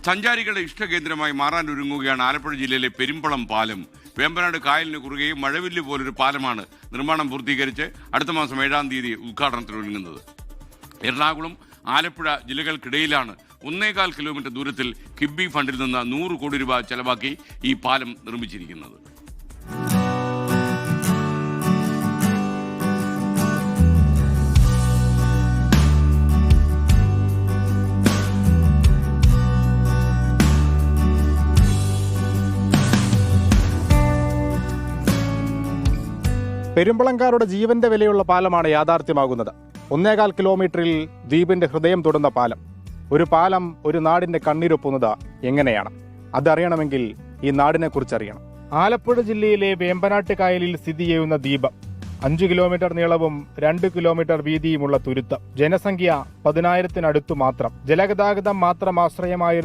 സഞ്ചാരികളുടെ ഇഷ്ടകേന്ദ്രമായി മാറാനൊരുങ്ങുകയാണ് ആലപ്പുഴ ജില്ലയിലെ പെരുമ്പളം പാലം. വേമ്പനാട് കായലിന് കുറുകെയും മഴവില്ല് പോലൊരു പാലമാണ് നിർമ്മാണം പൂർത്തീകരിച്ച് അടുത്ത മാസം 7-ാം തീയതി ഉദ്ഘാടനത്തിനൊരുങ്ങുന്നത്. എറണാകുളം, ആലപ്പുഴ ജില്ലകൾക്കിടയിലാണ് 1.25 കിലോമീറ്റർ ദൂരത്തിൽ കിബി ഫണ്ടിൽ നിന്ന് 100 കോടി രൂപ ചെലവാക്കി ഈ പാലം നിർമ്മിച്ചിരിക്കുന്നത്. പെരുമ്പളംകാരുടെ ജീവന്റെ വിലയുള്ള പാലമാണ് യാഥാർത്ഥ്യമാകുന്നത്. 1.25 കിലോമീറ്ററിൽ ദ്വീപിന്റെ ഹൃദയം തൊടുന്ന പാലം. ഒരു പാലം ഒരു നാടിന്റെ കണ്ണീരൊപ്പുന്നത് എങ്ങനെയാണ്? അതറിയണമെങ്കിൽ ഈ നാടിനെ കുറിച്ചറിയണം. ആലപ്പുഴ ജില്ലയിലെ വേമ്പനാട്ട് കായലിൽ സ്ഥിതി ചെയ്യുന്ന ദ്വീപ് 5 കിലോമീറ്റർ നീളവും 2 കിലോമീറ്റർ വീതിയുമുള്ള തുരുത്ത്. ജനസംഖ്യ 10,000-നടുത്തു മാത്രം. ജലഗതാഗതം മാത്രം ആശ്രയമായിരുന്ന